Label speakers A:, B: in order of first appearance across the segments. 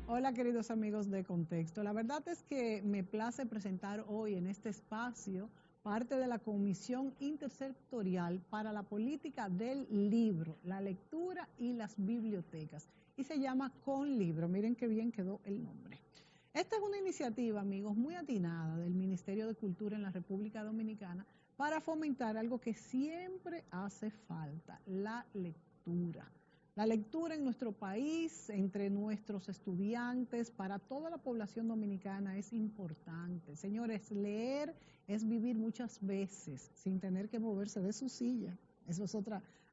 A: Hola queridos amigos de Contexto. La verdad es que me place presentar hoy en este espacio parte de la Comisión Intersectorial para la Política del Libro, la Lectura y las Bibliotecas. Y se llama Con Libro. Miren qué bien quedó el nombre. Esta es una iniciativa, amigos, muy atinada del Ministerio de Cultura en la República Dominicana para fomentar algo que siempre hace falta, la lectura. La lectura en nuestro país, entre nuestros estudiantes, para toda la población dominicana es importante. Señores, leer es vivir muchas veces sin tener que moverse de su silla. Eso es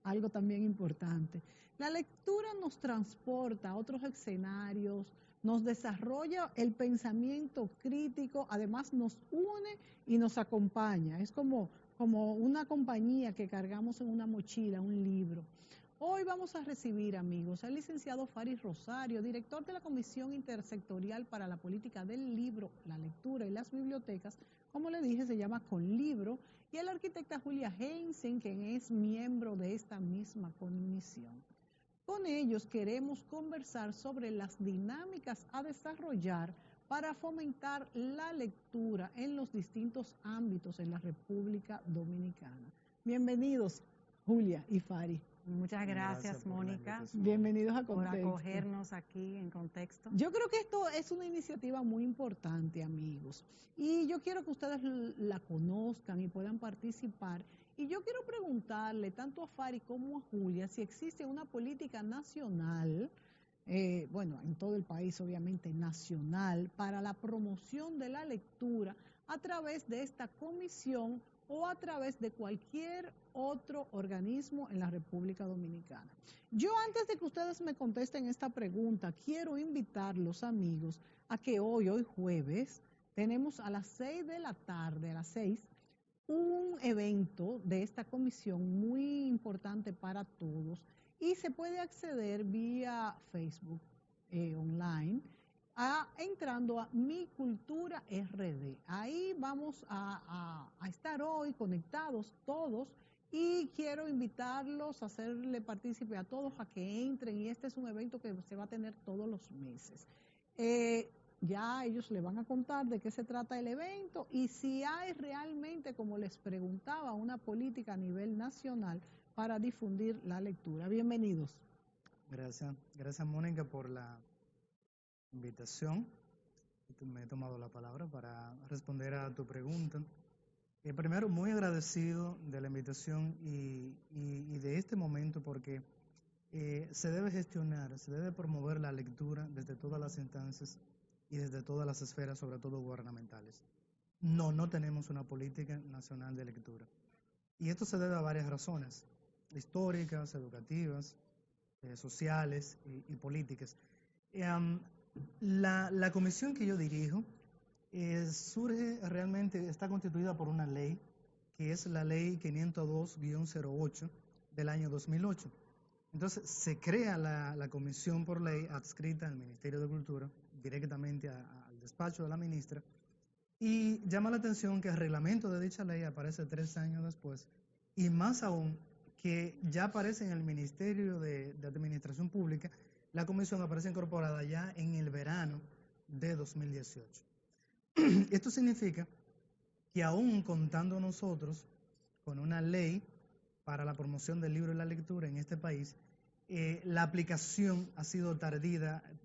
A: algo también importante. La lectura nos transporta a otros escenarios, nos desarrolla el pensamiento crítico, además nos une y nos acompaña. Es como una compañía que cargamos en una mochila, un libro. Hoy vamos a recibir, amigos, al licenciado Faris Rosario, director de la Comisión Intersectorial para la Política del Libro, la Lectura y las Bibliotecas. Como le dije, se llama Con Libro, y a la arquitecta Julia Heinzen, quien es miembro de esta misma comisión. Con ellos queremos conversar sobre las dinámicas a desarrollar para fomentar la lectura en los distintos ámbitos en la República Dominicana. Bienvenidos, Julia y Faris.
B: Muchas gracias, Mónica.
A: Bienvenidos a Contexto.
B: Por acogernos aquí en Contexto.
A: Yo creo que esto es una iniciativa muy importante, amigos. Y yo quiero que ustedes la conozcan y puedan participar. Y yo quiero preguntarle tanto a Faris como a Julia si existe una política nacional, bueno, en todo el país obviamente nacional, para la promoción de la lectura a través de esta comisión o a través de cualquier otro organismo en la República Dominicana. Yo, antes de que ustedes me contesten esta pregunta, quiero invitarlos, amigos, a que hoy jueves, tenemos a las 6 de la tarde, a las 6, un evento de esta comisión muy importante para todos, y se puede acceder vía Facebook online, entrando a Mi Cultura RD. Ahí vamos a estar hoy conectados todos, y quiero invitarlos a hacerle partícipe a todos a que entren, y este es un evento que se va a tener todos los meses. Ya ellos le van a contar de qué se trata el evento y si hay realmente, como les preguntaba, una política a nivel nacional para difundir la lectura. Bienvenidos.
C: Gracias Mónica por la invitación. Me he tomado la palabra para responder a tu pregunta. Primero, muy agradecido de la invitación y de este momento porque se debe gestionar, se debe promover la lectura desde todas las instancias y desde todas las esferas, sobre todo gubernamentales. No tenemos una política nacional de lectura. Y esto se debe a varias razones, históricas, educativas, sociales y políticas. La comisión que yo dirijo surge realmente, está constituida por una ley, que es la ley 502-08 del año 2008. Entonces se crea la comisión por ley adscrita al Ministerio de Cultura, directamente al despacho de la ministra, y llama la atención que el reglamento de dicha ley aparece 3 años después, y más aún que ya aparece en el Ministerio de Administración Pública. La comisión aparece incorporada ya en el verano de 2018. Esto significa que aún contando nosotros con una ley para la promoción del libro y la lectura en este país, la aplicación ha sido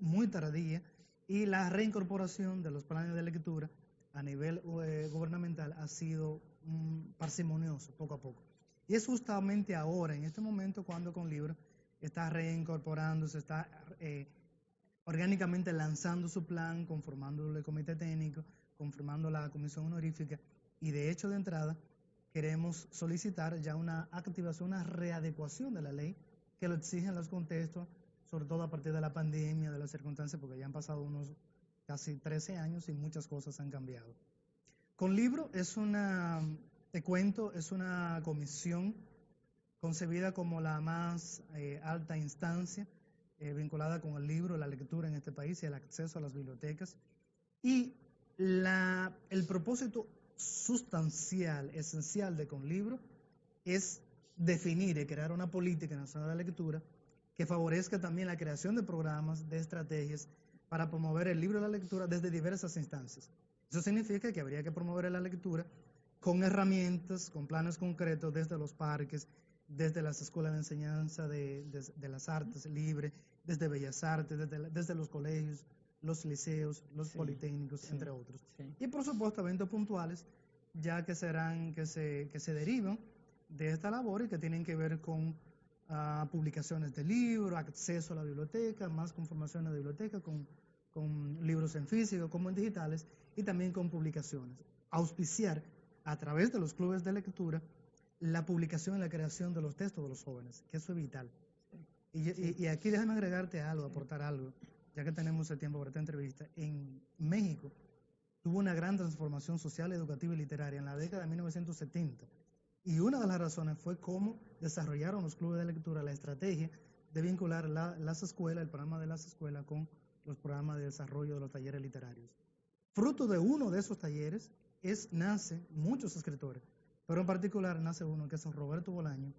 C: muy tardía, y la reincorporación de los planes de lectura a nivel gubernamental ha sido parsimonioso, poco a poco. Y es justamente ahora, en este momento, cuando Con Libro está reincorporándose, está orgánicamente lanzando su plan, conformando el comité técnico, conformando la comisión honorífica, y de hecho de entrada queremos solicitar ya una activación, una readecuación de la ley que lo exigen los contextos, sobre todo a partir de la pandemia, de las circunstancias, porque ya han pasado unos casi 13 años y muchas cosas han cambiado. Con Libro es una comisión concebida como la más alta instancia vinculada con el libro, la lectura en este país y el acceso a las bibliotecas. Y el propósito sustancial, esencial de Con Libro es definir y crear una política nacional de la lectura que favorezca también la creación de programas, de estrategias, para promover el libro de la lectura desde diversas instancias. Eso significa que habría que promover la lectura con herramientas, con planes concretos desde los parques, desde las escuelas de enseñanza de las artes libres, desde Bellas Artes, desde los colegios, los liceos, los politécnicos, entre otros. Y por supuesto eventos puntuales, ya que se derivan de esta labor y que tienen que ver con publicaciones de libros, acceso a la biblioteca, más conformación de biblioteca, con libros en físico como en digitales, y también con publicaciones. Auspiciar a través de los clubes de lectura la publicación y la creación de los textos de los jóvenes, que eso es vital. Y aquí déjame agregarte algo, aportar algo, ya que tenemos el tiempo para esta entrevista. En México tuvo una gran transformación social, educativa y literaria en la década de 1970. Y una de las razones fue cómo desarrollaron los clubes de lectura la estrategia de vincular las escuelas, el programa de las escuelas, con los programas de desarrollo de los talleres literarios. Fruto de uno de esos talleres nace muchos escritores, pero en particular nace uno que es Roberto Bolaño,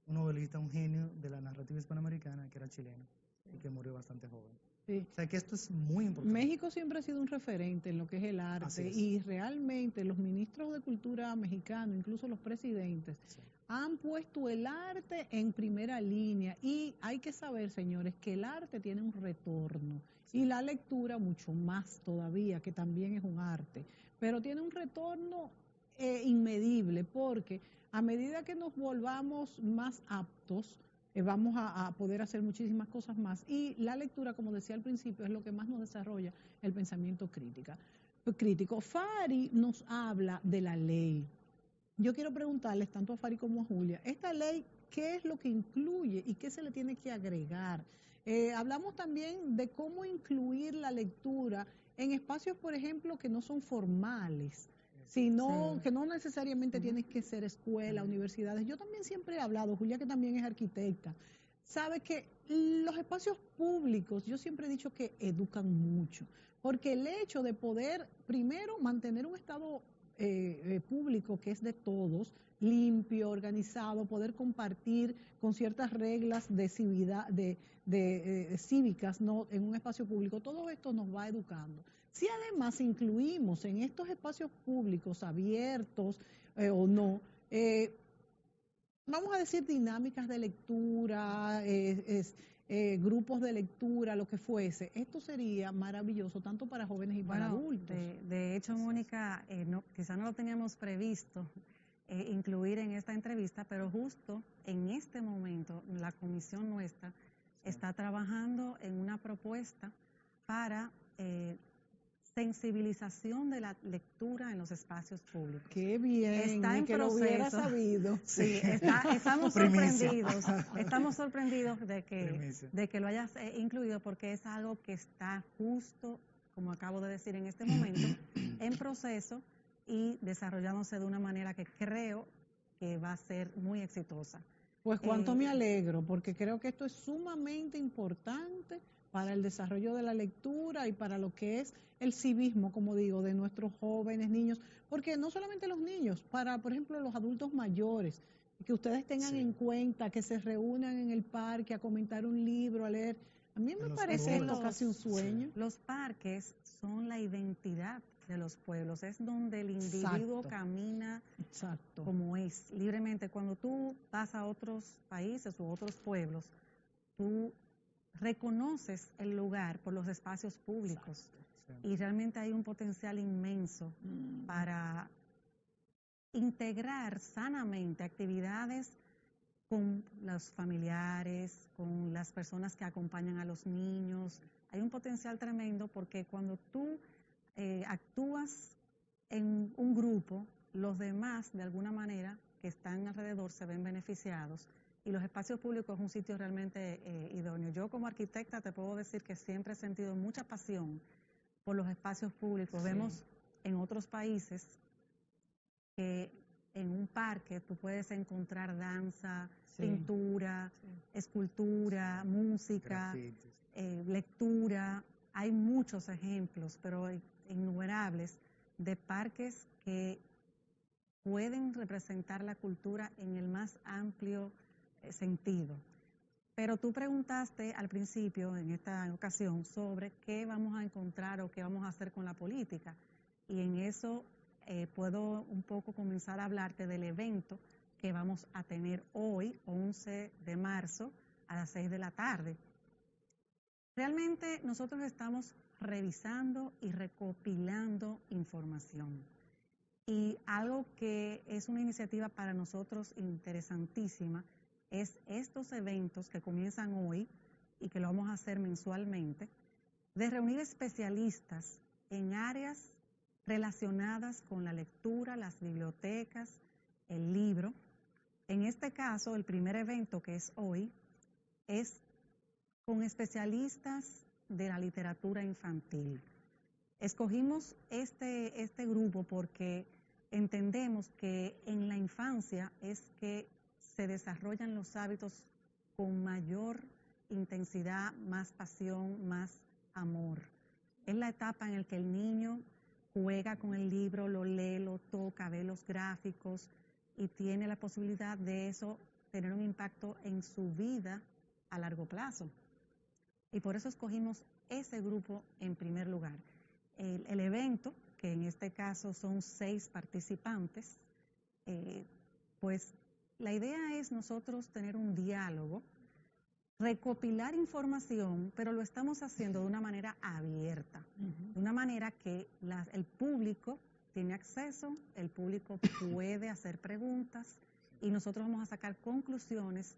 C: un novelista, un genio de la narrativa hispanoamericana, que era chileno y que murió bastante joven.
A: Sí.
C: O sea que esto es muy importante.
A: México siempre ha sido un referente en lo que es el arte y realmente los ministros de cultura mexicanos, incluso los presidentes, han puesto el arte en primera línea y hay que saber, señores, que el arte tiene un retorno y la lectura mucho más todavía, que también es un arte, pero tiene un retorno inmedible porque a medida que nos volvamos más aptos, vamos a poder hacer muchísimas cosas más. Y la lectura, como decía al principio, es lo que más nos desarrolla el pensamiento crítico. Fari nos habla de la ley. Yo quiero preguntarles tanto a Fari como a Julia, esta ley, ¿qué es lo que incluye y qué se le tiene que agregar? Hablamos también de cómo incluir la lectura en espacios, por ejemplo, que no son formales, sino que no necesariamente tienes que ser escuela, universidades. Yo también siempre he hablado, Julia que también es arquitecta, sabe que los espacios públicos, yo siempre he dicho que educan mucho, porque el hecho de poder, primero, mantener un estado público que es de todos, limpio, organizado, poder compartir con ciertas reglas de civilidad, cívicas, ¿no?, en un espacio público, todo esto nos va educando. Si además incluimos en estos espacios públicos abiertos o no, vamos a decir dinámicas de lectura, grupos de lectura, lo que fuese, esto sería maravilloso tanto para jóvenes y para adultos.
B: De hecho, Mónica, quizá no lo teníamos previsto incluir en esta entrevista, pero justo en este momento la comisión nuestra está trabajando en una propuesta para sensibilización de la lectura en los espacios públicos.
A: Qué bien,
B: está en
A: que
B: proceso.
A: Lo hubiera sabido.
B: Sí, estamos sorprendidos de que lo hayas incluido, porque es algo que está justo, como acabo de decir, en este momento, en proceso y desarrollándose de una manera que creo que va a ser muy exitosa.
A: Pues cuánto me alegro, porque creo que esto es sumamente importante para el desarrollo de la lectura y para lo que es el civismo, como digo, de nuestros jóvenes, niños, porque no solamente los niños, para, por ejemplo, los adultos mayores, que ustedes tengan en cuenta, que se reúnan en el parque a comentar un libro, a leer. A mí me parece esto casi un sueño.
B: Los parques son la identidad de los pueblos, es donde el individuo camina como es, libremente. Cuando tú vas a otros países u otros pueblos, tú reconoces el lugar por los espacios públicos y realmente hay un potencial inmenso para integrar sanamente actividades con los familiares, con las personas que acompañan a los niños. Hay un potencial tremendo porque cuando tú actúas en un grupo, los demás de alguna manera que están alrededor se ven beneficiados. Y los espacios públicos es un sitio realmente idóneo. Yo como arquitecta te puedo decir que siempre he sentido mucha pasión por los espacios públicos. Vemos en otros países que en un parque tú puedes encontrar danza, pintura, escultura, música, lectura. Hay muchos ejemplos, pero innumerables, de parques que pueden representar la cultura en el más amplio sentido. Pero tú preguntaste al principio, en esta ocasión, sobre qué vamos a encontrar o qué vamos a hacer con la política. Y en eso puedo un poco comenzar a hablarte del evento que vamos a tener hoy, 11 de marzo, a las 6 de la tarde. Realmente nosotros estamos revisando y recopilando información. Y algo que es una iniciativa para nosotros interesantísima es estos eventos que comienzan hoy y que lo vamos a hacer mensualmente, de reunir especialistas en áreas relacionadas con la lectura, las bibliotecas, el libro. En este caso, el primer evento, que es hoy, es con especialistas de la literatura infantil. Escogimos este grupo porque entendemos que en la infancia es que se desarrollan los hábitos con mayor intensidad, más pasión, más amor. Es la etapa en la que el niño juega con el libro, lo lee, lo toca, ve los gráficos y tiene la posibilidad de eso tener un impacto en su vida a largo plazo. Y por eso escogimos ese grupo en primer lugar. El evento, que en este caso son 6 participantes, pues la idea es nosotros tener un diálogo, recopilar información, pero lo estamos haciendo de una manera abierta, de una manera que el público tiene acceso, el público puede hacer preguntas y nosotros vamos a sacar conclusiones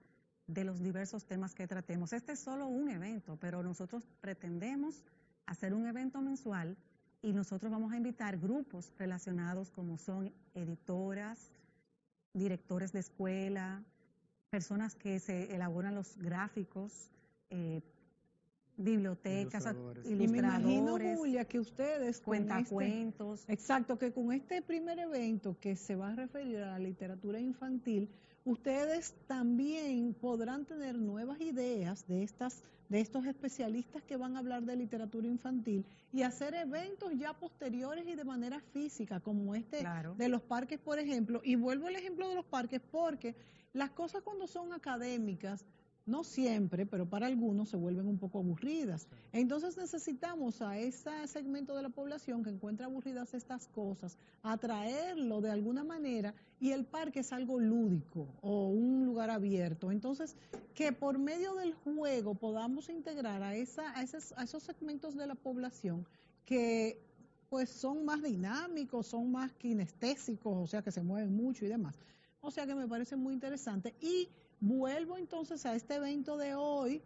B: de los diversos temas que tratemos. Este es solo un evento, pero nosotros pretendemos hacer un evento mensual y nosotros vamos a invitar grupos relacionados como son editoras, directores de escuela, personas que se elaboran los gráficos, bibliotecas, ilustradores.
A: Y me imagino, Julia, que ustedes
B: cuentacuentos.
A: Exacto, que con este primer evento que se va a referir a la literatura infantil, ustedes también podrán tener nuevas ideas de estos especialistas que van a hablar de literatura infantil y hacer eventos ya posteriores y de manera física, como
B: claro,
A: de los parques, por ejemplo. Y vuelvo al ejemplo de los parques porque las cosas cuando son académicas, no siempre, pero para algunos se vuelven un poco aburridas. Entonces necesitamos a ese segmento de la población que encuentra aburridas estas cosas, atraerlo de alguna manera, y el parque es algo lúdico o un lugar abierto. Entonces, que por medio del juego podamos integrar a esos segmentos de la población que pues son más dinámicos, son más kinestésicos, o sea que se mueven mucho y demás. O sea que me parece muy interesante. Y vuelvo entonces a este evento de hoy.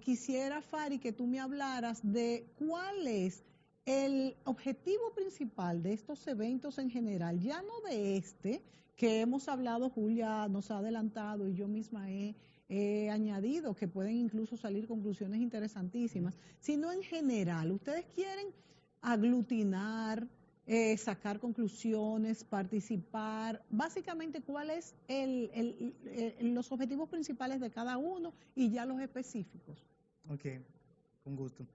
A: Quisiera, Fari, que tú me hablaras de cuál es el objetivo principal de estos eventos en general, ya no de este, que hemos hablado, Julia nos ha adelantado y yo misma he añadido que pueden incluso salir conclusiones interesantísimas, sino en general. ¿Ustedes quieren aglutinar, sacar conclusiones, participar? Básicamente, ¿cuáles los objetivos principales de cada uno y ya los específicos?
C: Ok, con gusto.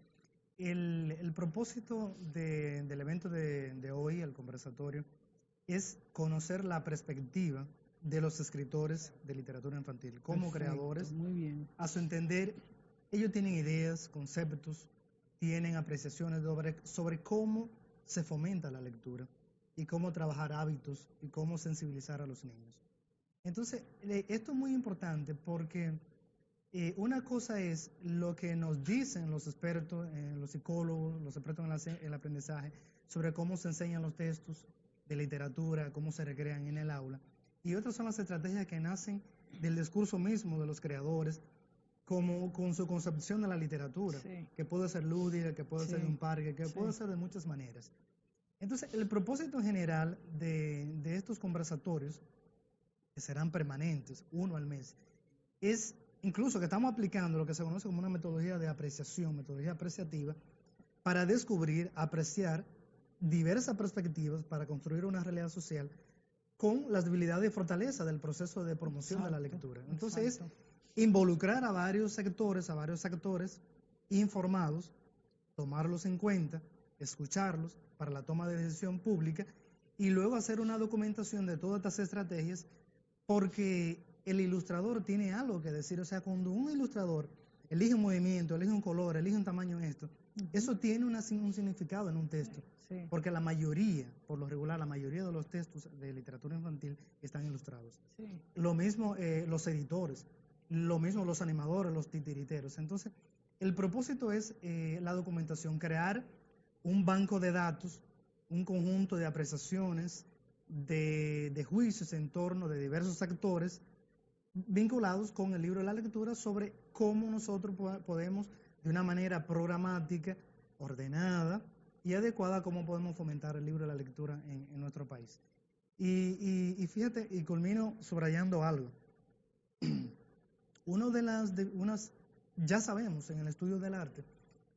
C: El propósito del evento de hoy, el conversatorio, es conocer la perspectiva de los escritores de literatura infantil. Como creadores,
A: muy bien.
C: A su entender, ellos tienen ideas, conceptos, tienen apreciaciones sobre cómo se fomenta la lectura y cómo trabajar hábitos y cómo sensibilizar a los niños. Entonces, esto es muy importante porque una cosa es lo que nos dicen los expertos, los psicólogos, los expertos en el aprendizaje, sobre cómo se enseñan los textos de literatura, cómo se recrean en el aula. Y otras son las estrategias que nacen del discurso mismo de los creadores, como con su concepción de la literatura,
A: sí,
C: que puede ser lúdica, que puede
A: sí,
C: ser de un parque, que
A: sí,
C: puede ser de muchas maneras. Entonces, el propósito en general de estos conversatorios, que serán permanentes, 1 al mes, es incluso que estamos aplicando lo que se conoce como una metodología de apreciación, metodología apreciativa, para descubrir, apreciar diversas perspectivas para construir una realidad social con las debilidades y fortalezas del proceso de promoción de la lectura. Entonces, es involucrar a varios sectores, a varios actores informados, tomarlos en cuenta, escucharlos para la toma de decisión pública y luego hacer una documentación de todas estas estrategias, porque el ilustrador tiene algo que decir. O sea, cuando un ilustrador elige un movimiento, elige un color, elige un tamaño en esto, eso tiene un significado en un texto.
A: Sí.
C: Porque la mayoría, por lo regular, la mayoría de los textos de literatura infantil están ilustrados.
A: Sí.
C: Lo mismo los editores, lo mismo los animadores, los titiriteros. Entonces, el propósito es la documentación, crear un banco de datos, un conjunto de apreciaciones, de juicios en torno de diversos actores vinculados con el libro de la lectura sobre cómo nosotros podemos, de una manera programática, ordenada y adecuada, cómo podemos fomentar el libro de la lectura en nuestro país. Y fíjate, y culmino subrayando algo. Ya sabemos en el estudio del arte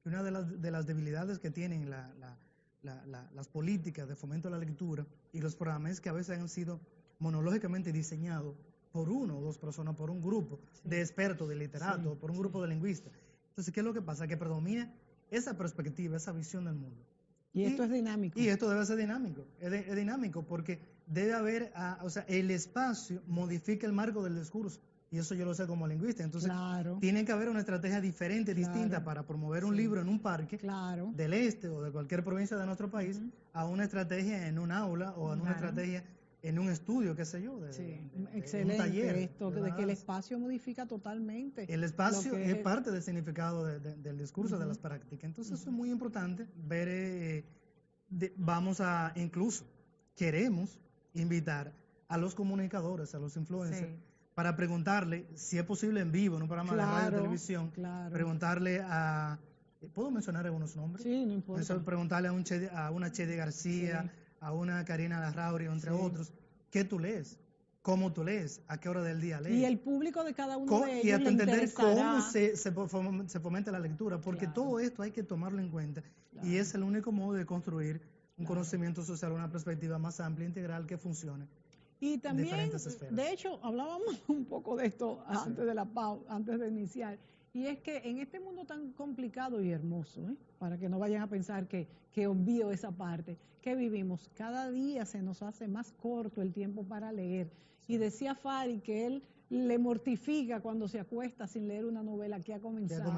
C: que una de las debilidades que tienen las políticas de fomento de la lectura y los programas es que a veces han sido monológicamente diseñados por uno o dos personas, por un grupo de expertos, de literatos, por un grupo de lingüistas. Entonces, ¿qué es lo que pasa? Que predomina esa perspectiva, esa visión del mundo.
A: Y esto es dinámico.
C: Y esto debe ser dinámico. Es dinámico porque debe haber, o sea, el espacio modifica el marco del discurso. Y eso yo lo sé como lingüista. Entonces, tiene que haber una estrategia diferente, distinta, para promover un libro en un parque del este o de cualquier provincia de nuestro país, a una estrategia en un aula o en una estrategia en un estudio, qué sé yo,
A: excelente,
C: un taller.
A: Esto, de que el espacio modifica totalmente.
C: El espacio es parte del significado del discurso, de las prácticas. Entonces, eso es muy importante ver, incluso, queremos invitar a los comunicadores, a los influencers, para preguntarle si es posible en vivo, en un programa de radio o televisión, preguntarle a... ¿Puedo mencionar algunos nombres?
A: Sí, no importa.
C: Preguntarle a una Chedi García, a una Karina Larrauri, entre otros, ¿qué tú lees? ¿Cómo tú lees? ¿A qué hora del día lees?
A: Y el público de cada uno de ellos
C: y a
A: le
C: entender cómo se fomenta la lectura, porque todo esto hay que tomarlo en cuenta y es el único modo de construir un conocimiento social, una perspectiva más amplia e integral que funcione.
A: Y también,
C: diferentes esferas.
A: De hecho, hablábamos un poco de esto antes de iniciar, y es que en este mundo tan complicado y hermoso, para que no vayan a pensar que obvio esa parte, que vivimos, cada día se nos hace más corto el tiempo para leer. Y decía Fari que él le mortifica cuando se acuesta sin leer una novela que ha comenzado.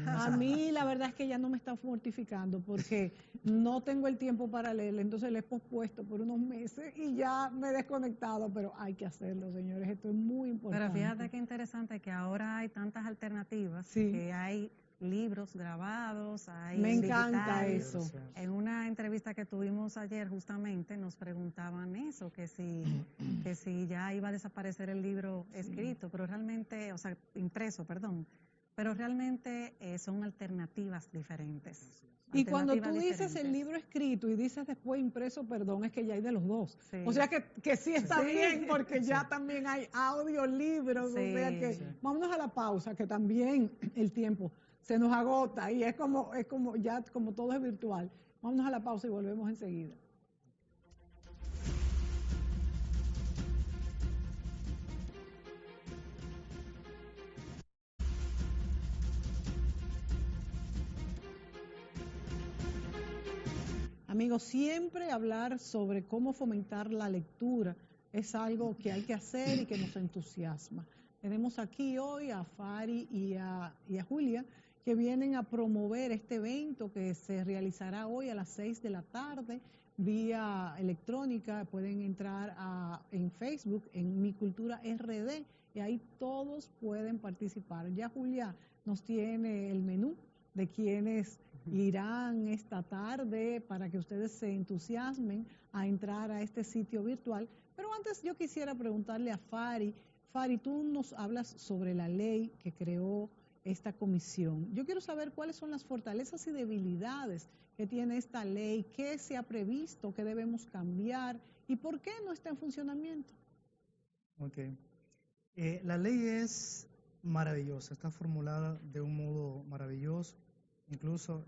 A: A mí la verdad es que ya no me está mortificando porque no tengo el tiempo para leerla, entonces le he pospuesto por unos meses y ya me he desconectado, pero hay que hacerlo, señores, esto es muy importante.
B: Pero fíjate qué interesante que ahora hay tantas alternativas, que hay libros grabados, hay
A: me encanta eso.
B: En una entrevista que tuvimos ayer justamente nos preguntaban eso, que si ya iba a desaparecer el libro escrito, pero realmente, o sea, impreso, perdón, pero realmente son alternativas diferentes.
A: Y cuando tú dices el libro escrito y dices después impreso, perdón, es que ya hay de los dos. O sea que sí está bien, porque ya también hay audiolibros, o sea que vámonos a la pausa, que también el tiempo se nos agota y es como ya como todo es virtual. Vámonos a la pausa y volvemos enseguida. Amigos, siempre hablar sobre cómo fomentar la lectura es algo que hay que hacer y que nos entusiasma. Tenemos aquí hoy a Fari y a Julia, que vienen a promover este evento que se realizará hoy a las 6 de la tarde vía electrónica. Pueden entrar en Facebook, en Mi Cultura RD, y ahí todos pueden participar. Ya Julia nos tiene el menú de quienes irán esta tarde para que ustedes se entusiasmen a entrar a este sitio virtual. Pero antes yo quisiera preguntarle a Fari. Fari, tú nos hablas sobre la ley que creó esta comisión. Yo quiero saber cuáles son las fortalezas y debilidades que tiene esta ley, qué se ha previsto, qué debemos cambiar y por qué no está en funcionamiento.
C: La ley es maravillosa, está formulada de un modo maravilloso, incluso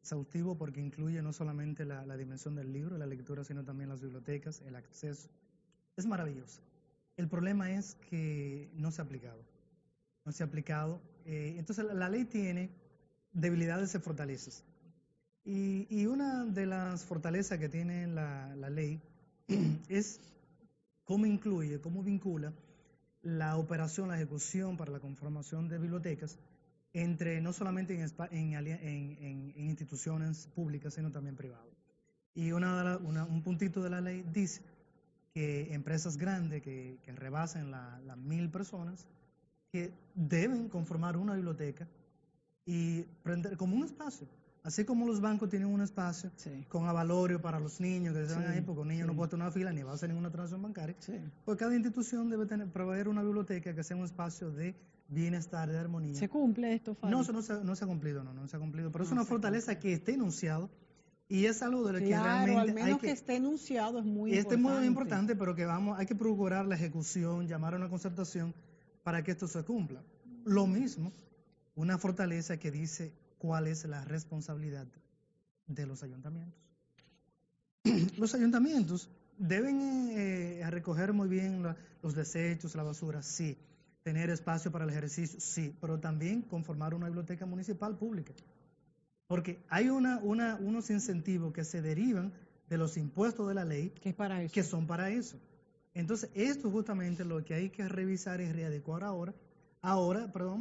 C: exhaustivo, porque incluye no solamente la dimensión del libro, la lectura, sino también las bibliotecas, el acceso. Es maravillosa. El problema es que no se ha aplicado. Entonces la ley tiene debilidades y fortalezas. Y una de las fortalezas que tiene la ley es cómo incluye, cómo vincula la operación, la ejecución para la conformación de bibliotecas entre no solamente en instituciones públicas, sino también privadas. Y un puntito de la ley dice que empresas grandes que rebasen las 1.000 personas, que deben conformar una biblioteca y prender como un espacio. Así como los bancos tienen un espacio con avalorio para los niños que están ahí, porque un niño no puede tener una fila ni va a hacer ninguna transacción bancaria, pues cada institución debe proveer una biblioteca que sea un espacio de bienestar, de armonía.
A: ¿Se cumple esto, Fari?
C: No, no se ha cumplido, no se ha cumplido, pero es una fortaleza que está enunciado y es algo de lo que realmente
A: al menos que esté enunciado es muy
C: importante.
A: Este
C: es muy importante, pero que hay que procurar la ejecución, llamar a una concertación para que esto se cumpla. Lo mismo, una fortaleza que dice cuál es la responsabilidad de los ayuntamientos. Los ayuntamientos deben recoger muy bien los desechos, la basura, sí. Tener espacio para el ejercicio, sí, pero también conformar una biblioteca municipal pública. Porque hay unos incentivos que se derivan de los impuestos de la ley que son para eso. Entonces, esto es justamente lo que hay que revisar y readecuar ahora,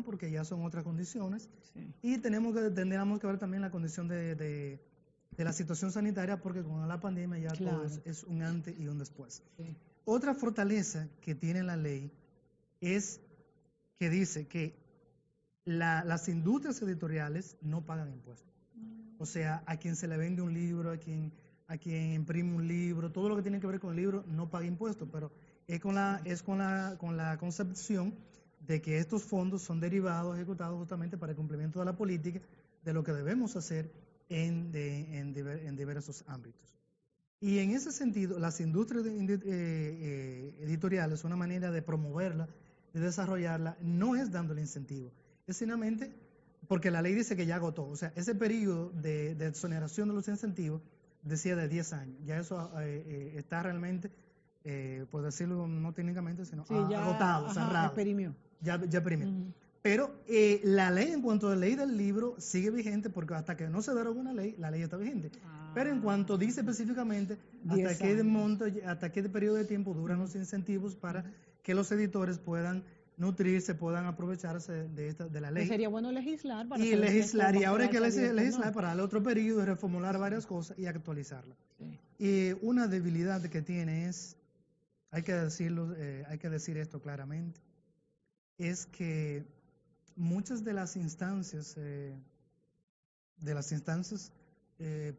C: porque ya son otras condiciones. Y tendríamos que ver también la condición de la situación sanitaria, porque con la pandemia ya todo es un antes y un después. Otra fortaleza que tiene la ley es que dice que las industrias editoriales no pagan impuestos. O sea, a quien se le vende un libro, a quien imprime un libro, todo lo que tiene que ver con el libro no paga impuestos, pero es con la concepción de que estos fondos son derivados, ejecutados justamente para el cumplimiento de la política, de lo que debemos hacer en diversos ámbitos. Y en ese sentido, las industrias editoriales, una manera de promoverla, de desarrollarla, no es dándole incentivo, es simplemente porque la ley dice que ya agotó. O sea, ese periodo de exoneración de los incentivos decía de 10 años. Ya eso está realmente, por decirlo no técnicamente, sino agotado, cerrado. Ya exprimió. Pero la ley, en cuanto a la ley del libro, sigue vigente porque hasta que no se deroga una ley, la ley está vigente. Pero en cuanto dice específicamente hasta qué periodo de tiempo duran los incentivos para que los editores puedan nutrirse, puedan aprovecharse de la ley.
A: Pues sería bueno legislar para
C: y ahora hay que legislar para darle otro periodo y reformular varias cosas y actualizarla. Y una debilidad que tiene es, hay que decir esto claramente, es que muchas de las instancias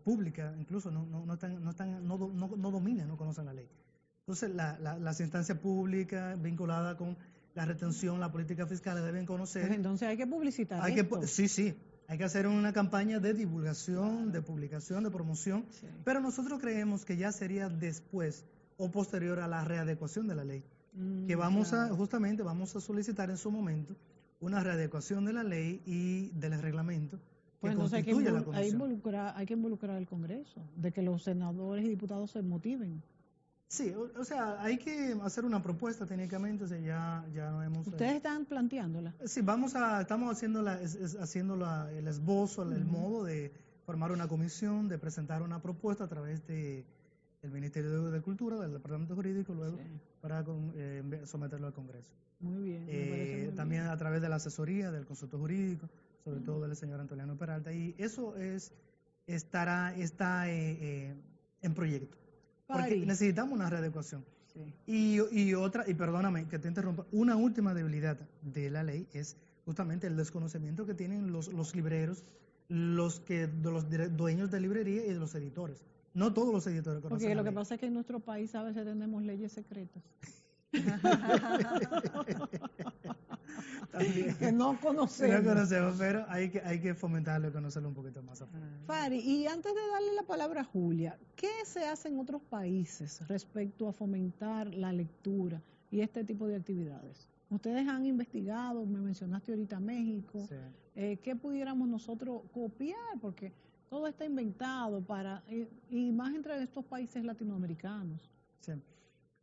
C: públicas incluso no dominan, no conocen la ley. Entonces las instancias públicas vinculadas con la retención, la política fiscal deben conocer.
A: Pues entonces hay que publicitar
C: Sí, hay que hacer una campaña de divulgación, de publicación, de promoción, pero nosotros creemos que ya sería después o posterior a la readecuación de la ley, que vamos a solicitar en su momento una readecuación de la ley y del reglamento que constituye la comisión.
A: Hay que involucrar al Congreso, de que los senadores y diputados se motiven.
C: Sí, o sea, hay que hacer una propuesta técnicamente, o sea, ya no hemos...
A: ¿Ustedes están planteándola?
C: Sí, estamos haciendo el esbozo, el modo de formar una comisión, de presentar una propuesta a través del Ministerio de Cultura, del Departamento Jurídico, luego para someterlo al Congreso.
A: Muy bien. Me parece muy
C: también
A: bien.
C: A través de la asesoría del consultor jurídico, sobre todo del señor Antoliano Peralta, y eso está en proyecto. Porque necesitamos una readecuación. Y perdóname que te interrumpa, una última debilidad de la ley es justamente el desconocimiento que tienen los libreros, los dueños de librería y de los editores. No todos los editores conocen
A: Porque
C: la
A: lo que
C: ley.
A: pasa es que en nuestro país a veces tenemos leyes secretas. Que no conocemos.
C: No conocemos, pero hay que fomentarlo y conocerlo un poquito más a fondo.
A: Fari, y antes de darle la palabra a Julia, ¿qué se hace en otros países respecto a fomentar la lectura y este tipo de actividades? Ustedes han investigado, me mencionaste ahorita México, ¿qué pudiéramos nosotros copiar? Porque todo está inventado y más entre estos países latinoamericanos.
C: Sí.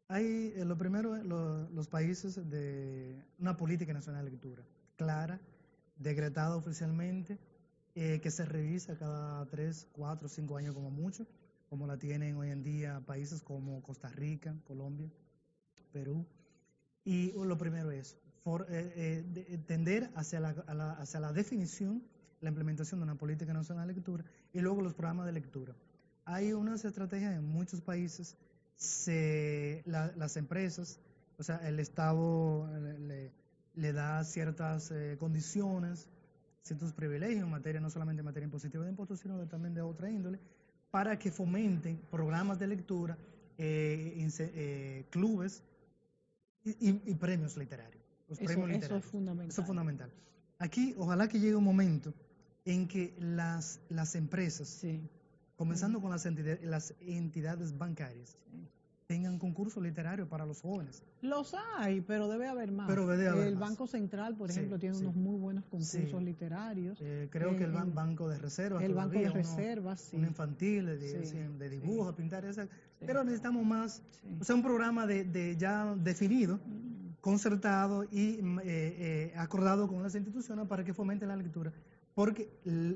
C: Hay, lo primero, los países de una política nacional de lectura clara, decretada oficialmente, que se revisa cada 3, 4, 5 años como mucho, como la tienen hoy en día países como Costa Rica, Colombia, Perú. Y lo primero es tender hacia la definición, la implementación de una política nacional de lectura y luego los programas de lectura. Hay unas estrategias en muchos países, las empresas, o sea, el Estado le da ciertas condiciones, ciertos privilegios en materia, no solamente en materia impositiva de impuestos, sino también de otra índole, para que fomenten programas de lectura, clubes y premios literarios.
A: Eso es fundamental.
C: Eso es fundamental. Aquí, ojalá que llegue un momento en que las empresas,
A: Sí.
C: comenzando con las entidades bancarias, tengan concursos literarios para los jóvenes.
A: Los hay, pero debe haber más.
C: Pero debe haber
A: el
C: más.
A: Banco Central, por
C: Sí,
A: ejemplo, tiene
C: sí.
A: unos muy buenos concursos
C: Sí.
A: literarios.
C: Creo que el Banco de Reservas.
A: El Banco
C: todavía,
A: de Reservas, sí.
C: Un infantil de dibujo,
A: sí.
C: pintar, pero necesitamos más,
A: Sí.
C: o sea, un programa de ya definido, concertado y acordado con las instituciones para que fomenten la lectura, porque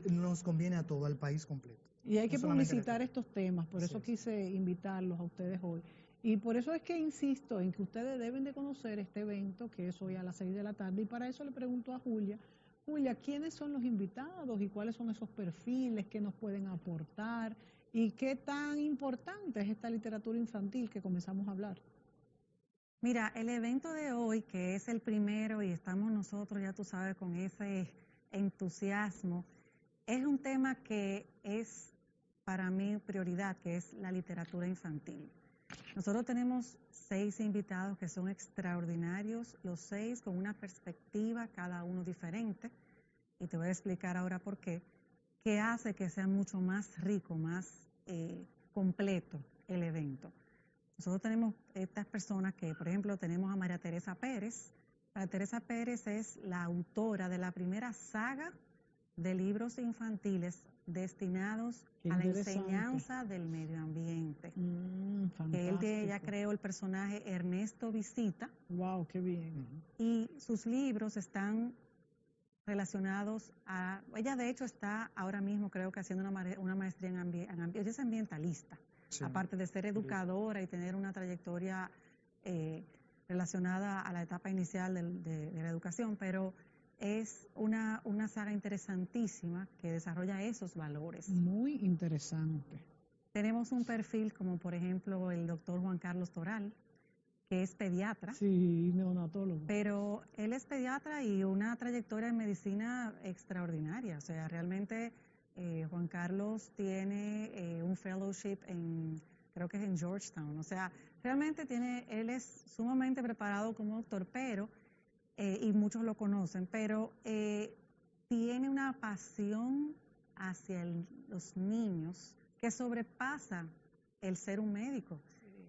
C: nos conviene a todo, al país completo.
A: Y hay que
C: No solamente
A: publicitar
C: a
A: estos temas, por
C: Así
A: eso
C: es.
A: quise invitarlos a ustedes hoy. Y por eso es que insisto en que ustedes deben de conocer este evento, que es hoy a las 6 de la tarde, y para eso le pregunto a Julia, ¿quiénes son los invitados y cuáles son esos perfiles que nos pueden aportar? ¿Y qué tan importante es esta literatura infantil que comenzamos a hablar?
B: Mira, el evento de hoy, que es el primero y estamos nosotros, ya tú sabes, con ese entusiasmo, es un tema que es para mí prioridad, que es la literatura infantil. Nosotros tenemos 6 invitados que son extraordinarios, los 6 con una perspectiva, cada uno diferente, y te voy a explicar ahora por qué, que hace que sea mucho más rico, más completo el evento. Nosotros tenemos estas personas que, por ejemplo, tenemos a María Teresa Pérez. María Teresa Pérez es la autora de la primera saga de libros infantiles destinados a la enseñanza del medio ambiente. Que ella creó el personaje Ernesto Visita.
A: ¡Wow, qué bien!
B: Y sus libros están relacionados a... Ella, de hecho, está ahora mismo, creo que haciendo una maestría en ambiente. Ella es ambientalista. Sí. Aparte de ser educadora y tener una trayectoria relacionada a la etapa inicial de la educación, pero es una saga interesantísima que desarrolla esos valores.
A: Muy interesante.
B: Tenemos un perfil como, por ejemplo, el doctor Juan Carlos Toral, que es pediatra.
A: Sí, neonatólogo.
B: Pero él es pediatra y una trayectoria en medicina extraordinaria. O sea, realmente Juan Carlos tiene un fellowship creo que es en Georgetown. O sea, realmente él es sumamente preparado como doctor, pero, y muchos lo conocen, pero tiene una pasión hacia los niños que sobrepasa el ser un médico.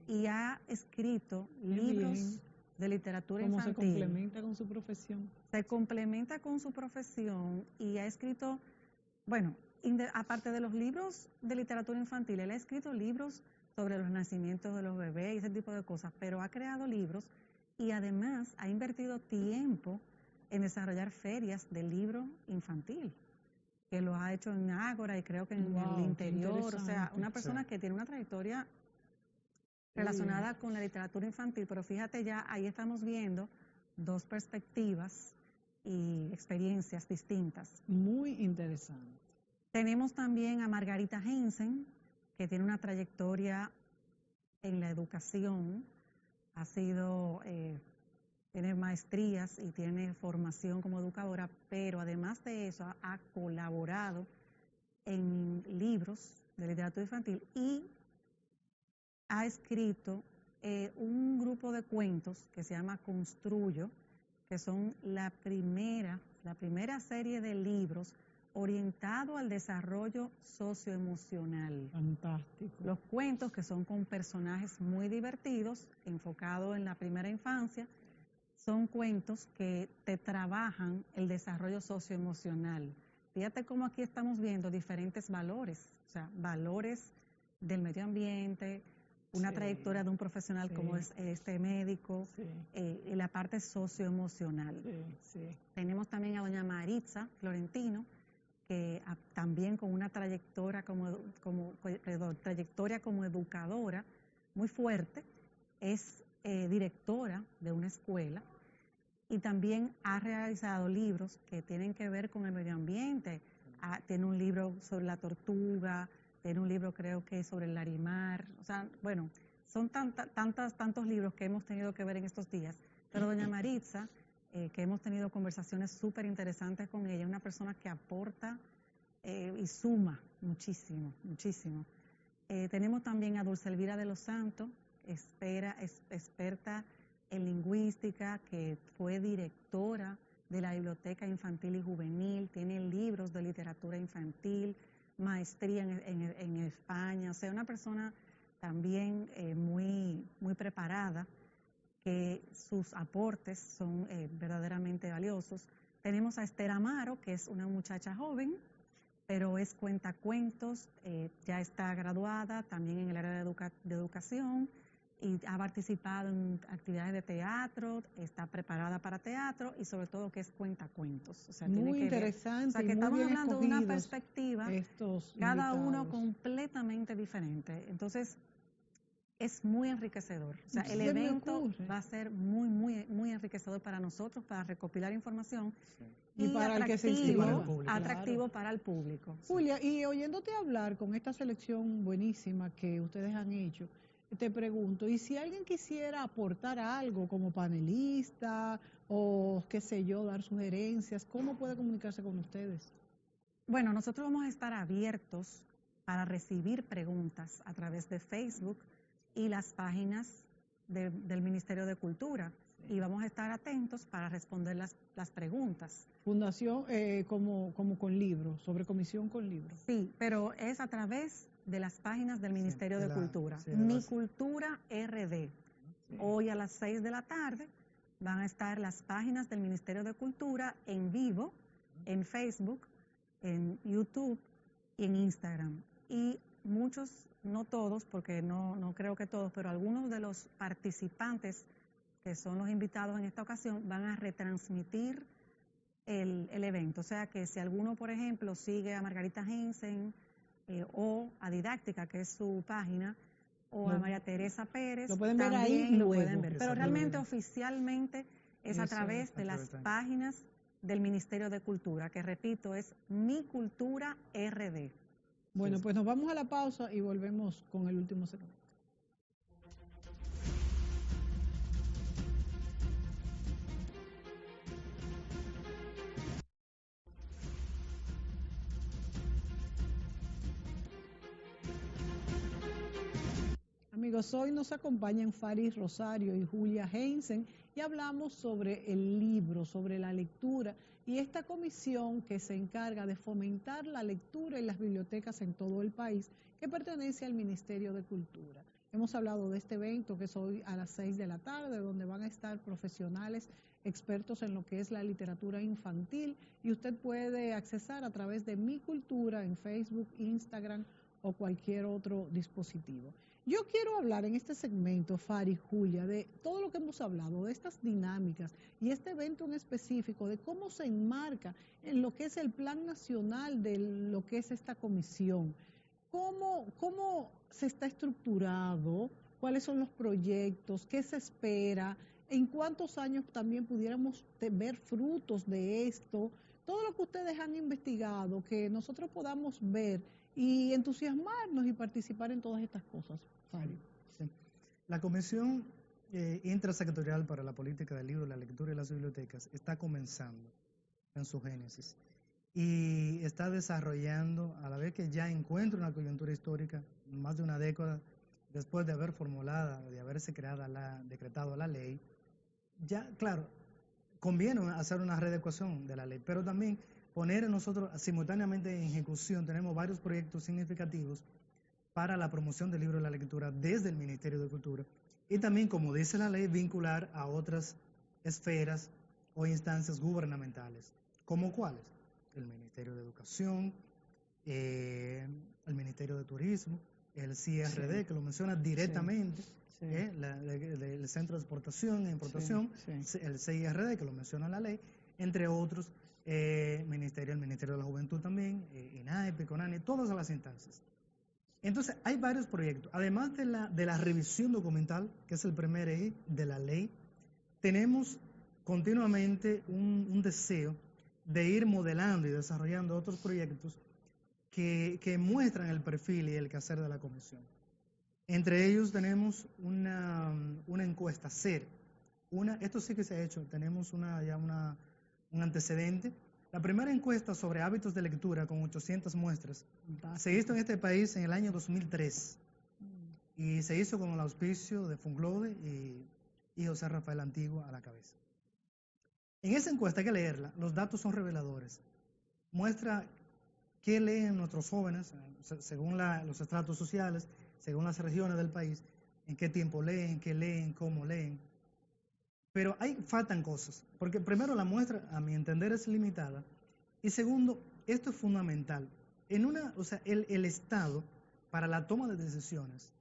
B: Y ha escrito libros de literatura infantil.
A: ¿Cómo se complementa con su profesión?
B: Se complementa con su profesión y ha escrito, bueno, aparte de los libros de literatura infantil, él ha escrito libros sobre los nacimientos de los bebés y ese tipo de cosas, pero ha creado libros y además ha invertido tiempo en desarrollar ferias de libro infantil, que lo ha hecho en Ágora y creo que en el interior. O sea, una persona que tiene una trayectoria relacionada con la literatura infantil, pero fíjate ya, ahí estamos viendo 2 perspectivas y experiencias distintas.
A: Muy interesante.
B: Tenemos también a Margarita Hensen, que tiene una trayectoria en la educación, tiene maestrías y tiene formación como educadora, pero además de eso ha colaborado en libros de literatura infantil y ha escrito un grupo de cuentos que se llama Construyo, que son la primera serie de libros orientado al desarrollo socioemocional.
A: Fantástico.
B: Los cuentos que son con personajes muy divertidos, enfocados en la primera infancia, son cuentos que te trabajan el desarrollo socioemocional. Fíjate cómo aquí estamos viendo diferentes valores, o sea, valores del medio ambiente, una trayectoria de un profesional como es este médico, y la parte socioemocional. Tenemos también a doña Maritza Florentino, que también con una trayectoria como educadora muy fuerte, es directora de una escuela y también ha realizado libros que tienen que ver con el medio ambiente. Tiene un libro sobre la tortuga, tiene un libro creo que sobre el larimar, o sea, bueno, son tantos libros que hemos tenido que ver en estos días, pero doña Maritza, que hemos tenido conversaciones súper interesantes con ella, es una persona que aporta y suma muchísimo, muchísimo. Tenemos también a Dulce Elvira de los Santos, experta en lingüística, que fue directora de la Biblioteca Infantil y Juvenil, tiene libros de literatura infantil, maestría en España, o sea, una persona también muy preparada, que sus aportes son verdaderamente valiosos. Tenemos a Esther Amaro, que es una muchacha joven, pero es cuentacuentos, ya está graduada también en el área de educación y ha participado en actividades de teatro, está preparada para teatro y sobre todo que es cuentacuentos. O sea,
A: muy
B: tiene que
A: interesante.
B: ver, o sea, que estamos hablando de una perspectiva, cada uno completamente diferente. Entonces, es muy enriquecedor. O sea, el evento va a ser muy enriquecedor para nosotros, para recopilar información. Sí. Y para atractivo para el público.
A: Julia, y oyéndote hablar con esta selección buenísima que ustedes han hecho, te pregunto, ¿y si alguien quisiera aportar algo como panelista o qué sé yo, dar sugerencias, cómo puede comunicarse con ustedes?
B: Bueno, nosotros vamos a estar abiertos para recibir preguntas a través de Facebook y las páginas del Ministerio de Cultura. Y vamos a estar atentos para responder las preguntas.
A: Fundación como con libros, sobre comisión con libros.
B: Sí, pero es a través de las páginas del Ministerio de Cultura. Mi Cultura RD. Sí. Hoy a las 6 de la tarde van a estar las páginas del Ministerio de Cultura en vivo, en Facebook, en YouTube y en Instagram. Y muchos, no todos, porque no creo que todos, pero algunos de los participantes que son los invitados en esta ocasión, van a retransmitir el evento. O sea que si alguno, por ejemplo, sigue a Margarita Jensen o a Didáctica, que es su página, o a María Teresa Pérez,
A: lo pueden ver ahí
B: lo pueden ver. Pero realmente oficialmente es a través de las páginas del Ministerio de Cultura, que repito, es Mi Cultura RD.
A: Bueno, pues nos vamos a la pausa y volvemos con el último segmento. Amigos, hoy nos acompañan Faris Rosario y Julia Jensen y hablamos sobre el libro, sobre la lectura y esta comisión que se encarga de fomentar la lectura en las bibliotecas en todo el país, que pertenece al Ministerio de Cultura. Hemos hablado de este evento que es hoy a las 6 de la tarde, donde van a estar profesionales expertos en lo que es la literatura infantil y usted puede accesar a través de Mi Cultura en Facebook, Instagram o cualquier otro dispositivo. Yo quiero hablar en este segmento, Fari, Julia, de todo lo que hemos hablado, de estas dinámicas y este evento en específico, de cómo se enmarca en lo que es el plan nacional de lo que es esta comisión. ¿Cómo se está estructurado? ¿Cuáles son los proyectos? ¿Qué se espera? ¿En cuántos años también pudiéramos ver frutos de esto? Todo lo que ustedes han investigado, que nosotros podamos ver y entusiasmarnos y participar en todas estas cosas.
C: Sí. La Comisión Intersectorial para la Política del Libro, la Lectura y las Bibliotecas está comenzando en su génesis y está desarrollando, a la vez que ya encuentra una coyuntura histórica, más de una década después de haber de haberse decretado la ley, ya, claro, conviene hacer una readecuación de la ley, pero también poner nosotros simultáneamente en ejecución, tenemos varios proyectos significativos para la promoción del libro y la lectura desde el Ministerio de Cultura y también, como dice la ley, vincular a otras esferas o instancias gubernamentales. ¿Cómo cuáles? El Ministerio de Educación, el Ministerio de Turismo, el CIRD, que lo menciona directamente, el Centro de Exportación e Importación, el CIRD, que lo menciona la ley, entre otros, el Ministerio de la Juventud también, INAEP, CONANI, todas las instancias. Entonces, hay varios proyectos. Además de la revisión documental, que es el primer eje de la ley, tenemos continuamente un deseo de ir modelando y desarrollando otros proyectos que muestran el perfil y el quehacer de la comisión. Entre ellos tenemos una encuesta SER. Esto sí que se ha hecho, tenemos un antecedente. La primera encuesta sobre hábitos de lectura con 800 muestras se hizo en este país en el año 2003 y se hizo con el auspicio de Funglode y José Rafael Antigua a la cabeza. En esa encuesta hay que leerla, los datos son reveladores. Muestra qué leen nuestros jóvenes, según los estratos sociales, según las regiones del país, en qué tiempo leen, qué leen, cómo leen. Pero faltan cosas, porque primero la muestra, a mi entender, es limitada, y segundo, esto es fundamental. El Estado, para la toma de decisiones,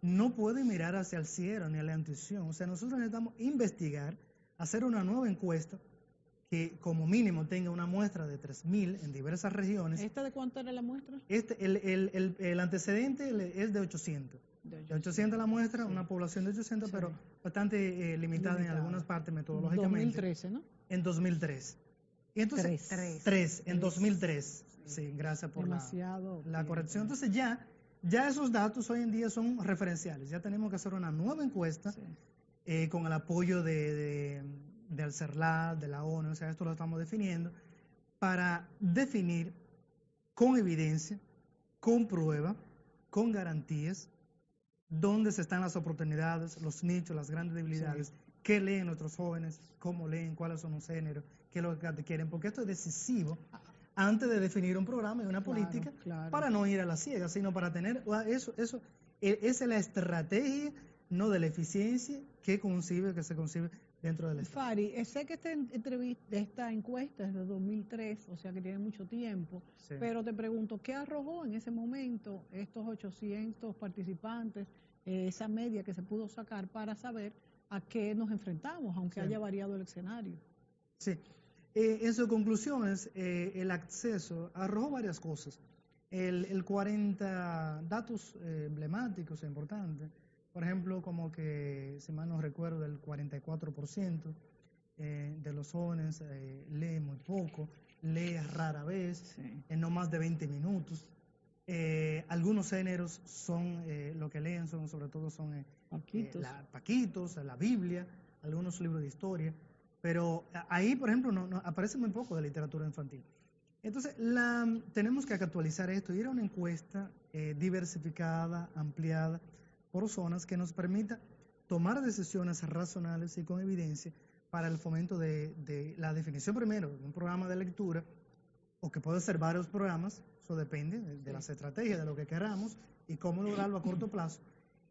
C: no puede mirar hacia el cielo ni a la intuición. O sea, nosotros necesitamos investigar, hacer una nueva encuesta que como mínimo tenga una muestra de 3.000 en diversas regiones.
A: ¿Esta de cuánto era la muestra?
C: El antecedente es de 800. De 800 la muestra, una población de 800, sí, pero bastante limitada en algunas partes metodológicamente.
A: 2013, ¿no?
C: En 2003. Y entonces, en 2003. Sí, gracias por la corrección. Entonces ya esos datos hoy en día son referenciales. Ya tenemos que hacer una nueva encuesta, sí, con el apoyo del CERLAT, de la ONU, o sea, esto lo estamos definiendo, para definir con evidencia, con prueba, con garantías, dónde se están las oportunidades, los nichos, las grandes debilidades, sí, qué leen nuestros jóvenes, cómo leen, cuáles son los géneros, qué es lo que quieren, porque esto es decisivo antes de definir un programa y una política, para no ir a la ciega, sino para tener esa es la estrategia, no de la eficiencia que se concibe dentro del Estado.
A: Fari, sé que esta encuesta es de 2003, o sea que tiene mucho tiempo, sí, pero te pregunto, ¿qué arrojó en ese momento estos 800 participantes, esa media que se pudo sacar para saber a qué nos enfrentamos, aunque sí haya variado el escenario?
C: Sí, en sus conclusiones, el acceso arrojó varias cosas. El 40 datos emblemáticos e importantes. Por ejemplo, como que, si mal no recuerdo, el 44% de los jóvenes lee muy poco, lee rara vez, sí, en no más de 20 minutos. Algunos géneros son, lo que leen sobre todo son Paquitos, la Biblia, algunos libros de historia, pero ahí, por ejemplo, no aparece muy poco de literatura infantil. Entonces, tenemos que actualizar esto, ir a una encuesta diversificada, ampliada, por zonas, que nos permita tomar decisiones racionales y con evidencia para el fomento de la definición primero de un programa de lectura, o que puede ser varios programas, eso depende de las estrategias, de lo que queramos y cómo lograrlo a corto plazo.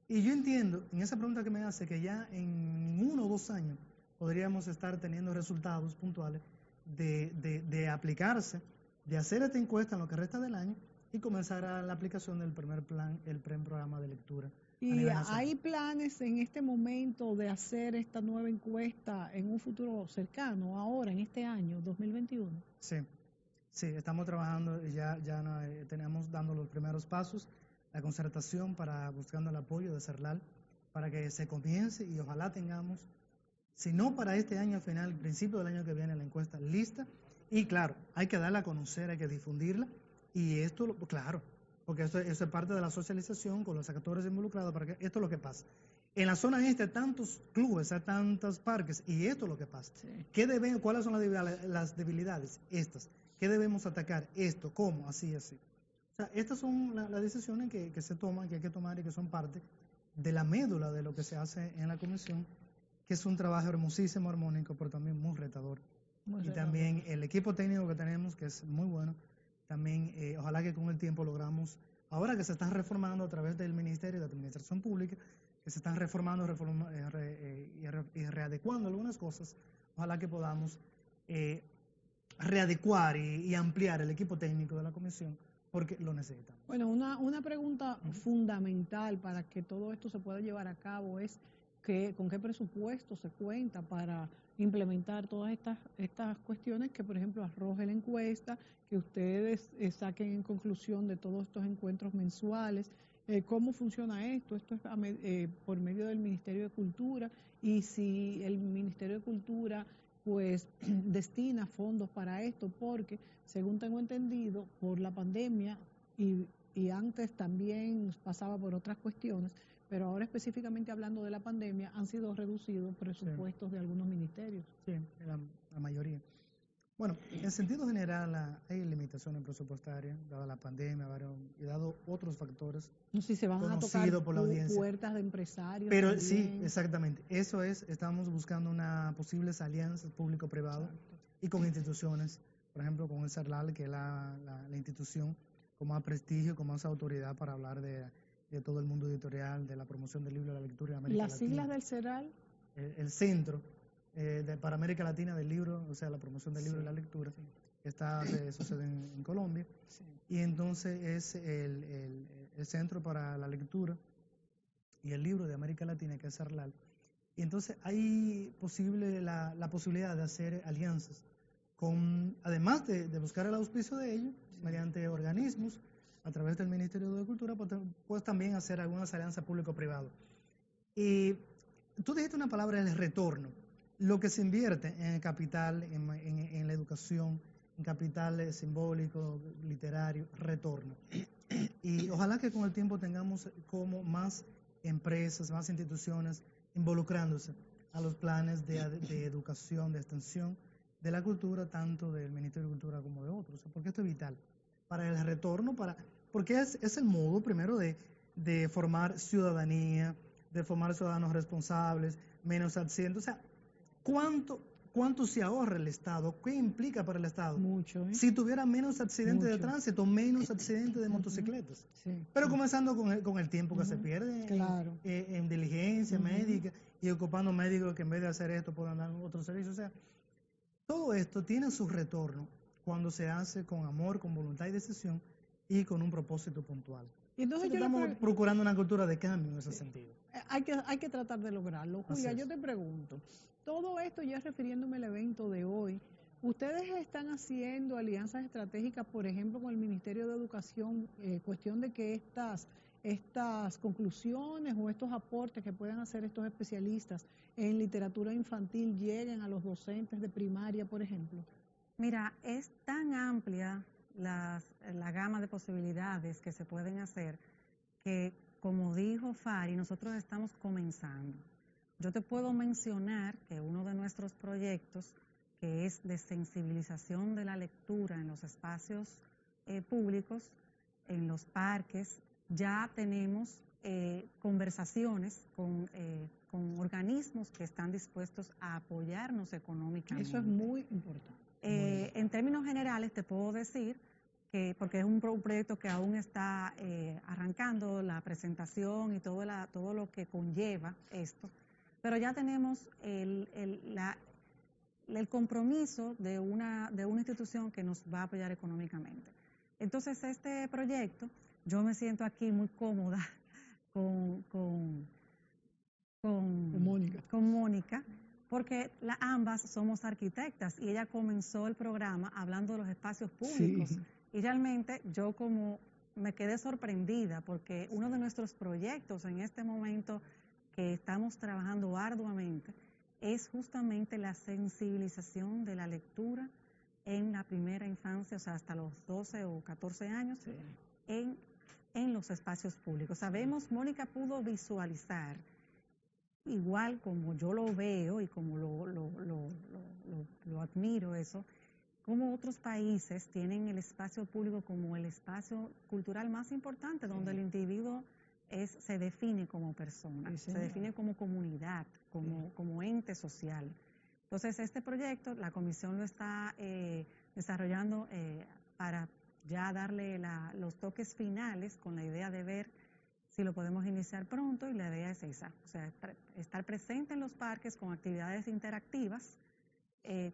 C: Y yo entiendo, en esa pregunta que me hace, que ya en 1 o 2 años podríamos estar teniendo resultados puntuales de aplicarse, de hacer esta encuesta en lo que resta del año y comenzar a la aplicación del primer plan, el programa de lectura.
A: ¿Y hay planes en este momento de hacer esta nueva encuesta en un futuro cercano, ahora, en este año, 2021?
C: Sí, estamos trabajando, ya tenemos dando los primeros pasos, la concertación buscando el apoyo de CERLAL, para que se comience y ojalá tengamos, si no para este año al final, principio del año que viene, la encuesta lista. Y claro, hay que darla a conocer, hay que difundirla, y esto, claro, porque eso es parte de la socialización con los actores involucrados, para que esto es lo que pasa. En la zona este hay tantos clubes, hay tantos parques, y esto es lo que pasa. Sí. ¿Cuáles son las debilidades? Estas. ¿Qué debemos atacar? Esto, ¿cómo? Así. O sea, estas son las decisiones que se toman, que hay que tomar y que son parte de la médula de lo que se hace en la comisión, que es un trabajo hermosísimo, armónico, pero también muy retador. Y también el equipo técnico que tenemos, que es muy bueno. También, ojalá que con el tiempo logramos, ahora que se están reformando a través del Ministerio de Administración Pública, que se están reformando y readecuando algunas cosas, ojalá que podamos readecuar y ampliar el equipo técnico de la comisión, porque lo necesitamos.
A: Bueno, una pregunta fundamental para que todo esto se pueda llevar a cabo es, con qué presupuesto se cuenta para implementar todas estas cuestiones que, por ejemplo, arroje la encuesta, que ustedes saquen en conclusión de todos estos encuentros mensuales. ¿Cómo funciona esto? Esto es por medio del Ministerio de Cultura, y si el Ministerio de Cultura pues destina fondos para esto, porque según tengo entendido, por la pandemia y antes también pasaba por otras cuestiones, pero ahora específicamente hablando de la pandemia, han sido reducidos presupuestos de algunos ministerios.
C: Sí, la mayoría. Bueno, en sentido general hay limitaciones presupuestarias, dada la pandemia y dado otros factores.
A: No sé si se van a tocar
C: por la audiencia.
A: Puertas de empresarios.
C: Pero
A: también.
C: sí, exactamente. Eso es, estamos buscando una posibles alianzas público-privado y con instituciones, por ejemplo, con el CERLAL, que es la institución con más prestigio, con más autoridad para hablar de todo el mundo editorial, de la promoción del libro y la lectura en América Latina.
A: ¿Las siglas del CERLAL?
C: El centro para América Latina del libro, o sea, la promoción del libro y la lectura, que sucede en Colombia. Sí. Y entonces es el Centro para la Lectura y el Libro de América Latina, que es CERLAL. Y entonces hay la posibilidad de hacer alianzas, además de buscar el auspicio de ellos, mediante organismos, a través del Ministerio de Cultura, pues también hacer algunas alianzas público-privadas. Y tú dijiste una palabra, el retorno. Lo que se invierte en el capital, en la educación, en capital simbólico, literario, retorno. Y ojalá que con el tiempo tengamos como más empresas, más instituciones involucrándose a los planes de educación, de extensión de la cultura, tanto del Ministerio de Cultura como de otros, porque esto es vital para el retorno, porque es el modo primero de formar ciudadanía, de formar ciudadanos responsables, menos accidentes. O sea, ¿cuánto se ahorra el Estado? ¿Qué implica para el Estado?
A: Mucho.
C: Si tuviera menos accidentes de tránsito, menos accidentes de motocicletas. Sí. Pero comenzando con el tiempo que se pierde en diligencia médica y ocupando médicos que en vez de hacer esto puedan dar otros servicios. O sea, todo esto tiene su retorno cuando se hace con amor, con voluntad y decisión y con un propósito puntual.
A: Y entonces
C: estamos procurando una cultura de cambio en ese sentido.
A: Hay que tratar de lograrlo. Julia, yo te pregunto, todo esto ya refiriéndome al evento de hoy, ¿ustedes están haciendo alianzas estratégicas, por ejemplo, con el Ministerio de Educación, cuestión de que estas conclusiones o estos aportes que puedan hacer estos especialistas en literatura infantil lleguen a los docentes de primaria, por ejemplo?
B: Mira, es tan amplia la gama de posibilidades que se pueden hacer que, como dijo Fari, nosotros estamos comenzando. Yo te puedo mencionar que uno de nuestros proyectos, que es de sensibilización de la lectura en los espacios públicos, en los parques, ya tenemos conversaciones con organismos que están dispuestos a apoyarnos económicamente.
A: Eso es muy importante.
B: En términos generales te puedo decir que, porque es un proyecto que aún está arrancando la presentación y todo lo que conlleva esto, pero ya tenemos el compromiso de una institución que nos va a apoyar económicamente. Entonces, este proyecto, yo me siento aquí muy cómoda con Mónica, porque ambas somos arquitectas y ella comenzó el programa hablando de los espacios públicos. Sí. Y realmente yo como me quedé sorprendida porque uno de nuestros proyectos en este momento que estamos trabajando arduamente es justamente la sensibilización de la lectura en la primera infancia, o sea, hasta los 12 o 14 años, sí, en los espacios públicos. Sabemos, Mónica pudo visualizar, igual como yo lo veo y como lo admiro eso, como otros países tienen el espacio público como el espacio cultural más importante, sí, donde el individuo se define como persona, sí, se define como comunidad, como ente social. Entonces, este proyecto, la comisión lo está desarrollando para ya darle los toques finales con la idea de ver si lo podemos iniciar pronto, y la idea es esa, o sea, estar presente en los parques con actividades interactivas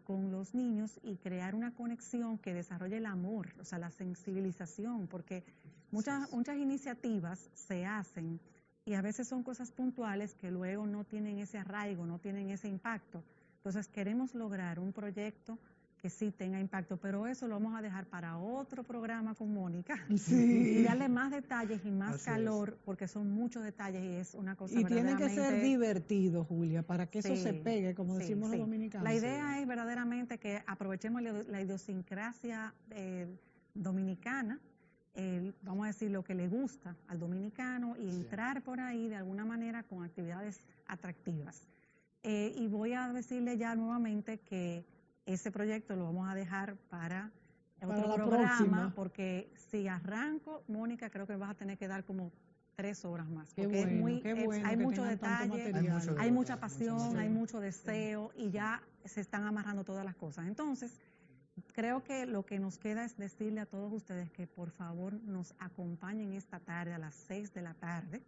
B: con los niños y crear una conexión que desarrolle el amor, o sea, la sensibilización, porque muchas iniciativas se hacen y a veces son cosas puntuales que luego no tienen ese arraigo, no tienen ese impacto. Entonces queremos lograr un proyecto que sí tenga impacto, pero eso lo vamos a dejar para otro programa con Mónica y darle más detalles y más calor, porque son muchos detalles y es una cosa
A: verdaderamente... Y tiene que ser divertido, Julia, para que eso se pegue, como decimos los dominicanos.
B: La idea es verdaderamente que aprovechemos la idiosincrasia dominicana, vamos a decir lo que le gusta al dominicano y entrar por ahí de alguna manera con actividades atractivas. Y voy a decirle ya nuevamente que ese proyecto lo vamos a dejar para otro programa, próxima. Porque si arranco, Mónica, creo que vas a tener que dar como 3 horas más. Porque hay mucho detalle, hay mucha pasión, hay mucho deseo y ya se están amarrando todas las cosas. Entonces, creo que lo que nos queda es decirle a todos ustedes que por favor nos acompañen esta tarde a las 6 de la tarde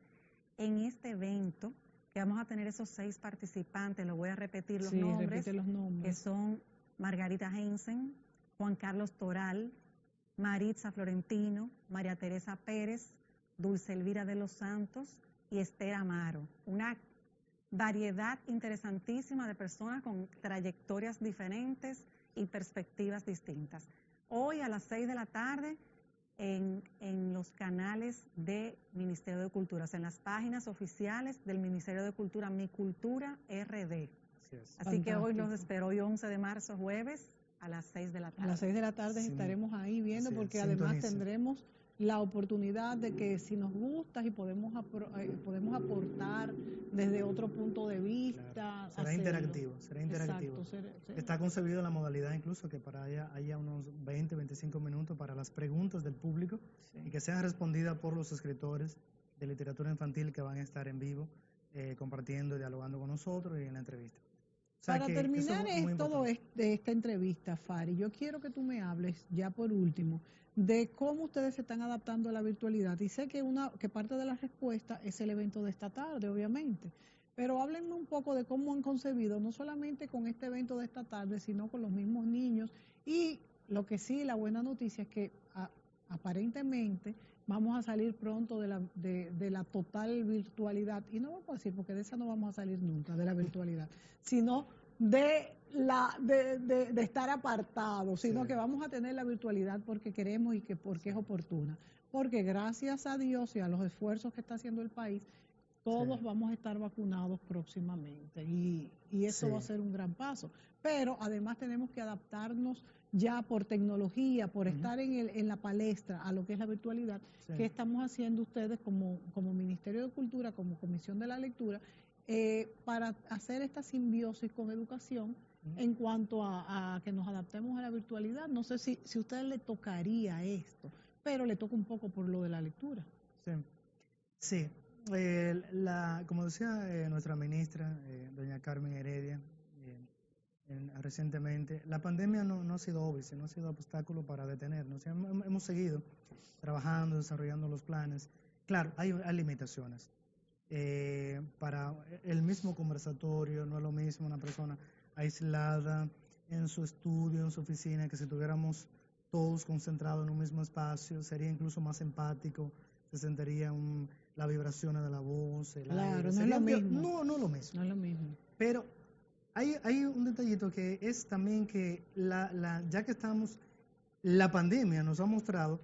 B: en este evento, que vamos a tener esos 6 participantes, lo voy a repetir los nombres, que son Margarita Hensen, Juan Carlos Toral, Maritza Florentino, María Teresa Pérez, Dulce Elvira de los Santos y Esther Amaro. Una variedad interesantísima de personas con trayectorias diferentes y perspectivas distintas. Hoy a las 6 de la tarde en los canales del Ministerio de Cultura, o sea, en las páginas oficiales del Ministerio de Cultura, Mi Cultura RD. Así que hoy los espero, hoy 11 de marzo, jueves, a las 6 de la tarde.
A: A las 6 de la tarde estaremos ahí viendo, porque además tendremos la oportunidad de que si nos gusta y podemos aportar desde otro punto de vista.
C: Claro. Será interactivo. Exacto, está concebido la modalidad incluso que para haya unos 20, 25 minutos para las preguntas del público y que sean respondidas por los escritores de literatura infantil que van a estar en vivo compartiendo y dialogando con nosotros y en la entrevista. O sea,
A: para terminar todo esta entrevista, Fari, yo quiero que tú me hables, ya por último, de cómo ustedes se están adaptando a la virtualidad. Y sé que parte de la respuesta es el evento de esta tarde, obviamente, pero háblenme un poco de cómo han concebido, no solamente con este evento de esta tarde, sino con los mismos niños. Y lo que sí, la buena noticia es que aparentemente vamos a salir pronto de la total virtualidad, y no vamos a decir, porque de esa no vamos a salir nunca, de la virtualidad, sino de estar apartados, sino que vamos a tener la virtualidad porque queremos y porque es oportuna. Porque gracias a Dios y a los esfuerzos que está haciendo el país, todos vamos a estar vacunados próximamente y eso va a ser un gran paso. Pero además tenemos que adaptarnos ya por tecnología, por estar en la palestra a lo que es la virtualidad, que estamos haciendo ustedes como Ministerio de Cultura, como Comisión de la Lectura, para hacer esta simbiosis con educación en cuanto a que nos adaptemos a la virtualidad. No sé si a ustedes le tocaría esto, pero le toca un poco por lo de la lectura.
C: Sí. Como decía nuestra ministra, doña Carmen Heredia, recientemente, la pandemia no ha sido obvio, no ha sido obstáculo para detenernos. Hemos seguido trabajando, desarrollando los planes. Claro, hay limitaciones. Para el mismo conversatorio, no es lo mismo una persona aislada en su estudio, en su oficina, que si tuviéramos todos concentrados en un mismo espacio, sería incluso más empático, se sentiría las vibraciones de la voz, el aire.
A: No es lo mismo.
C: No es lo mismo.
A: No es lo mismo.
C: Pero hay un detallito que es también que ya que la pandemia nos ha mostrado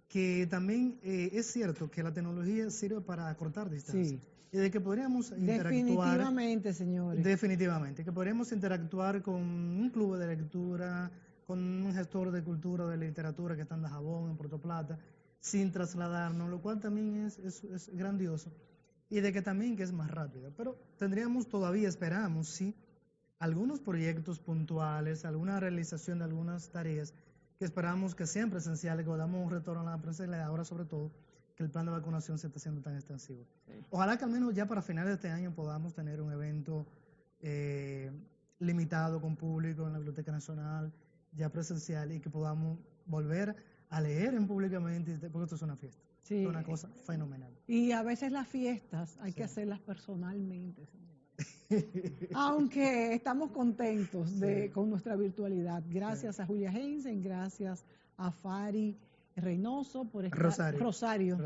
C: que también es cierto que la tecnología sirve para acortar distancias.
A: Sí.
C: Y de que podríamos interactuar.
A: Definitivamente, señores.
C: Definitivamente, que podríamos interactuar con un club de lectura, con un gestor de cultura, de literatura que está en Dajabón, en Puerto Plata, sin trasladarnos, lo cual también es grandioso. Y de que también que es más rápido. Pero esperamos, sí, algunos proyectos puntuales, alguna realización de algunas tareas que esperamos que sean presenciales, que damos un retorno a la presencialidad, ahora sobre todo que el plan de vacunación se está haciendo tan extensivo. Ojalá que al menos ya para finales de este año podamos tener un evento limitado con público en la Biblioteca Nacional, ya presencial, y que podamos volver a leer públicamente, porque esto es una fiesta.
A: Sí.
C: Es una cosa fenomenal.
A: Y a veces las fiestas hay que hacerlas personalmente, señores. Aunque estamos contentos con nuestra virtualidad. Gracias a Julia Hensen, gracias a Fari Reynoso, por estar,
C: Rosario.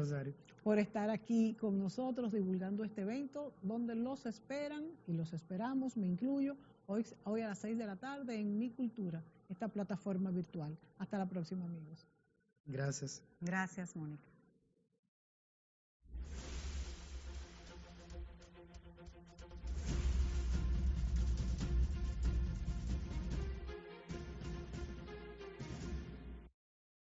A: por estar aquí con nosotros divulgando este evento, donde los esperan y los esperamos, me incluyo, hoy a las 6 de la tarde en Mi Cultura, esta plataforma virtual. Hasta la próxima, amigos.
C: Gracias.
B: Gracias, Mónica.